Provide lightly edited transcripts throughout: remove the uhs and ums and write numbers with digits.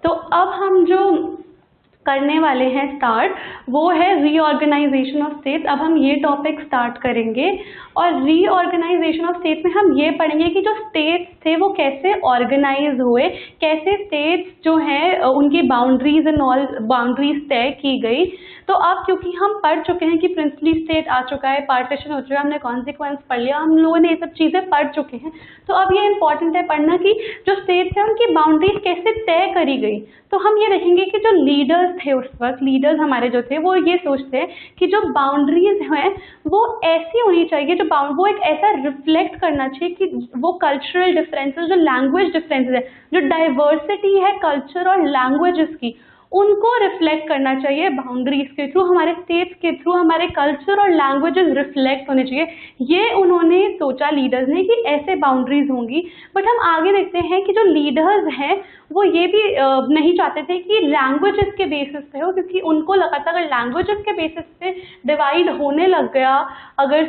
तो अब हम जो करने वाले हैं स्टार्ट, वो है रीऑर्गेनाइजेशन ऑफ स्टेट्स। अब हम ये टॉपिक स्टार्ट करेंगे और रीऑर्गेनाइजेशन ऑफ स्टेट्स में हम ये पढ़ेंगे कि जो स्टेट्स थे वो कैसे ऑर्गेनाइज हुए, कैसे स्टेट्स जो हैं उनकी बाउंड्रीज एंड ऑल बाउंड्रीज तय की गई। तो अब क्योंकि हम पढ़ चुके हैं कि प्रिंसली स्टेट आ चुका है, पार्टीशन हो चुका है, हमने कॉन्सिक्वेंस पढ़ लिया, हम लोगों ने ये सब चीज़ें पढ़ चुके हैं, तो अब ये इंपॉर्टेंट है पढ़ना कि जो स्टेट्स हैं उनकी बाउंड्रीज कैसे तय करी गई। तो हम ये देखेंगे कि जो लीडर्स थे उस वक्त, लीडर्स हमारे जो थे वो ये सोचते हैं कि जो बाउंड्रीज हैं वो ऐसी होनी चाहिए, जो वो एक ऐसा रिफ्लेक्ट करना चाहिए कि वो कल्चरल डिफरेंसेस, जो लैंग्वेज डिफरेंसेस है, जो डाइवर्सिटी है कल्चर और लैंग्वेजेस की, उनको रिफ्लेक्ट करना चाहिए बाउंड्रीज के थ्रू, हमारे स्टेट्स के थ्रू हमारे कल्चर और लैंग्वेजेस रिफ्लेक्ट होने चाहिए। ये उन्होंने सोचा लीडर्स ने कि ऐसे बाउंड्रीज होंगी। बट हम आगे देखते हैं कि जो लीडर्स हैं वो ये भी नहीं चाहते थे कि लैंग्वेजेस के बेसिस पे हो, क्योंकि उनको लगा था अगर लैंग्वेजेस के बेसिस पे डिवाइड होने लग गया अगर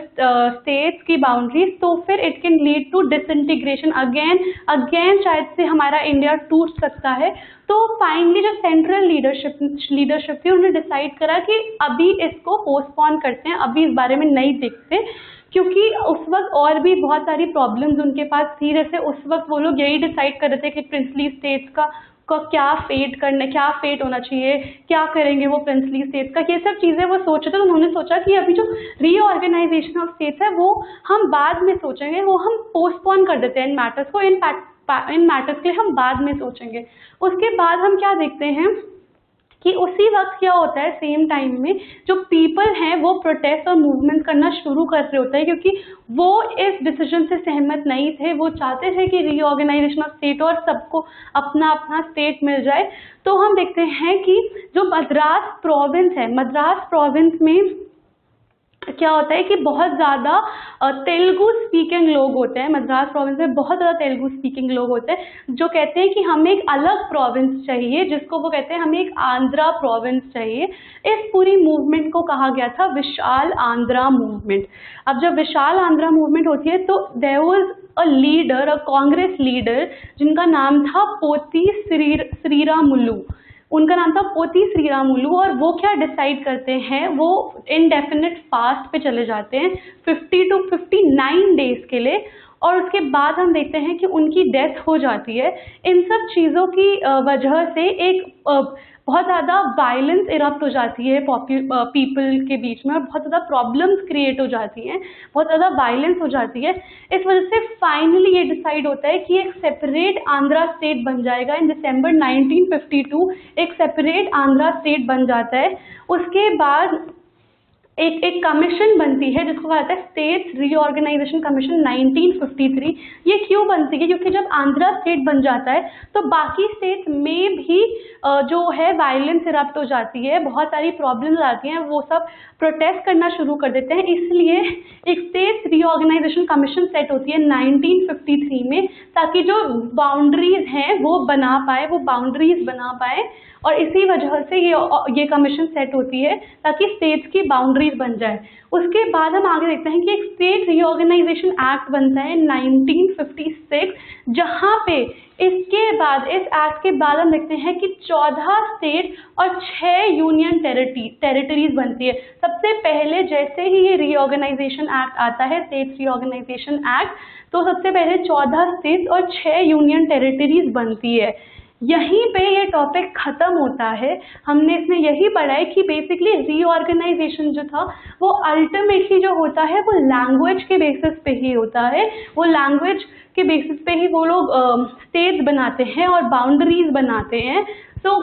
स्टेट्स की बाउंड्रीज, तो फिर it can lead to disintegration, again शायद से हमारा इंडिया टूट सकता है। तो फाइनली जो सेंट्रल लीडरशिप थी उन्होंने डिसाइड करा कि अभी इसको पोस्टपोन करते हैं, अभी इस बारे में नहीं देखते, क्योंकि उस वक्त और भी बहुत सारी प्रॉब्लम्स उनके पास थी। जैसे उस वक्त वो लोग यही डिसाइड कर रहे थे कि प्रिंसली स्टेट्स का क्या फेट होना चाहिए, क्या करेंगे वो प्रिंसली स्टेट्स का, ये सब चीज़ें वो सोच रहे थे। तो उन्होंने सोचा कि अभी जो रीऑर्गेनाइजेशन ऑफ स्टेट्स है वो हम बाद में सोचेंगे, वो हम पोस्टपोन कर देते हैं इन मैटर्स को, इन मैटर्स के लिए हम बाद में सोचेंगे। उसके बाद हम क्या देखते हैं कि उसी वक्त क्या होता है, सेम टाइम में जो पीपल हैं वो प्रोटेस्ट और मूवमेंट करना शुरू कर रहे होते हैं, क्योंकि वो इस डिसीजन से सहमत नहीं थे। वो चाहते थे कि रीऑर्गेनाइजेशन ऑफ स्टेट और सबको अपना अपना स्टेट मिल जाए। तो हम देखते हैं कि जो मद्रास प्रोविंस है, मद्रास प्रोविंस में क्या होता है कि बहुत ज़्यादा तेलुगु स्पीकिंग लोग होते हैं। मद्रास प्रोविंस में बहुत ज़्यादा तेलुगु स्पीकिंग लोग होते हैं जो कहते हैं कि हमें एक अलग प्रोविंस चाहिए, जिसको वो कहते हैं हमें एक आंध्रा प्रोविंस चाहिए। इस पूरी मूवमेंट को कहा गया था विशाल आंध्रा मूवमेंट। अब जब विशाल आंध्रा मूवमेंट होती है तो there was a leader, a Congress leader, जिनका नाम था पोती श्रीरामुलु। उनका नाम था पोती श्रीरामुलु, और वो क्या डिसाइड करते हैं, वो इनडेफिनिट फास्ट पे चले जाते हैं 50 to 59 डेज के लिए, और उसके बाद हम देखते हैं कि उनकी डेथ हो जाती है। इन सब चीज़ों की वजह से एक बहुत ज़्यादा वायलेंस इरप्ट हो जाती है पीपल के बीच में, और बहुत ज़्यादा प्रॉब्लम्स क्रिएट हो जाती हैं, बहुत ज़्यादा वायलेंस हो जाती है। इस वजह से फाइनली ये डिसाइड होता है कि एक सेपरेट आंध्रा स्टेट बन जाएगा। इन दिसंबर 1952 एक सेपरेट आंध्रा स्टेट बन जाता है। उसके बाद एक कमीशन बनती है जिसको कहा जाता है स्टेट्स रीऑर्गेनाइजेशन कमीशन 1953। ये क्यों बनती है, क्योंकि जब आंध्रा स्टेट बन जाता है तो बाकी स्टेट्स में भी जो है वायलेंस इरप्ट हो जाती है, बहुत सारी प्रॉब्लम्स आती हैं, वो सब प्रोटेस्ट करना शुरू कर देते हैं। इसलिए एक स्टेट्स रीऑर्गेनाइजेशन कमीशन सेट होती है 1953 में, ताकि जो बाउंड्रीज हैं वो बना पाए, वो बाउंड्रीज बना पाए, और इसी वजह से ये कमीशन सेट होती है ताकि स्टेट्स की बाउंड्रीज बन जाए। उसके बाद हम आगे देखते हैं कि एक स्टेट रीऑर्गेनाइजेशन एक्ट बनता है 1956, जहाँ पे इसके बाद, इस एक्ट के बाद हम देखते हैं कि 14 स्टेट और 6 यूनियन टेरिटरीज बनती है। सबसे पहले जैसे ही ये रीऑर्गेनाइजेशन एक्ट आता है, स्टेट रीऑर्गेनाइजेशन एक्ट, तो सबसे पहले 14 स्टेट्स और 6 यूनियन टेरिटरीज बनती है। यहीं पे ये टॉपिक ख़त्म होता है। हमने इसमें यही पढ़ा है कि बेसिकली रीऑर्गेनाइजेशन जो था वो अल्टीमेटली जो होता है वो लैंग्वेज के बेसिस पे ही होता है। वो लैंग्वेज के बेसिस पे ही वो लोग स्टेट्स बनाते हैं और बाउंड्रीज बनाते हैं। तो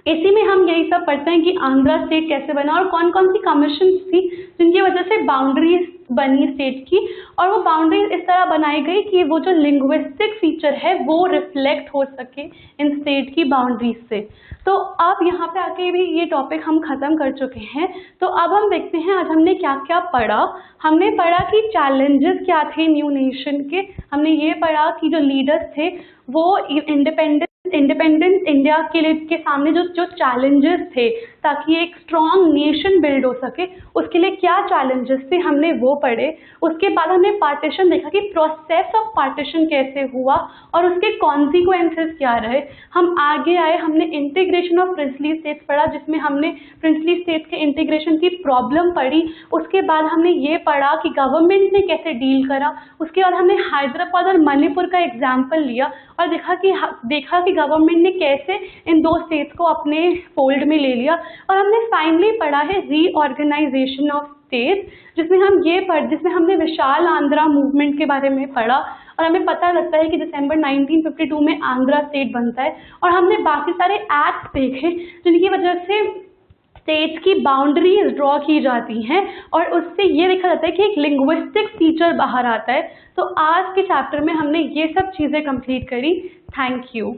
इसी में हम यही सब पढ़ते हैं कि आंध्रा स्टेट कैसे बना और कौन कौन सी कमीशन थी जिनकी वजह से बाउंड्रीज बनी स्टेट की, और वो बाउंड्रीज इस तरह बनाई गई कि वो जो लिंग्विस्टिक फीचर है वो रिफ्लेक्ट हो सके इन स्टेट की बाउंड्रीज से। तो अब यहाँ पे आके भी ये टॉपिक हम ख़त्म कर चुके हैं। तो अब हम देखते हैं आज हमने क्या क्या पढ़ा। हमने पढ़ा कि चैलेंजेस क्या थे न्यू नेशन के। हमने ये पढ़ा कि जो लीडर्स थे वो इंडिपेंडेंस इंडिपेंडेंट इंडिया के लिए के सामने जो जो चैलेंजेस थे ताकि एक स्ट्रॉन्ग नेशन बिल्ड हो सके, उसके लिए क्या चैलेंजेस थे हमने वो पढ़े। उसके बाद हमने पार्टीशन देखा कि प्रोसेस ऑफ पार्टीशन कैसे हुआ और उसके कॉन्सिक्वेंसेस क्या रहे। हम आगे आए, हमने इंटीग्रेशन ऑफ प्रिंसली स्टेट्स पढ़ा जिसमें हमने प्रिंसली स्टेट्स के इंटीग्रेशन की प्रॉब्लम पढ़ी। उसके बाद हमने ये पढ़ा कि गवर्नमेंट ने कैसे डील करा। उसके बाद हमने हैदराबाद और मणिपुर का एग्जाम्पल लिया और देखा कि गवर्नमेंट ने कैसे इन दो स्टेट्स को अपने फोल्ड में ले लिया। और हमने फाइनली पढ़ा है रीऑर्गेनाइजेशन ऑफ स्टेट्स, जिसमें हमने विशाल आंध्रा मूवमेंट के बारे में पढ़ा और हमें पता लगता है कि दिसंबर 1952 में आंध्रा स्टेट बनता है। और हमने बाकी सारे एक्ट देखे जिनकी वजह से स्टेट्स की बाउंड्रीज ड्रॉ की जाती हैं और उससे ये देखा जाता है कि एक लिंग्विस्टिक फीचर बाहर आता है। तो आज के चैप्टर में हमने ये सब चीज़ें कंप्लीट करी। Thank you.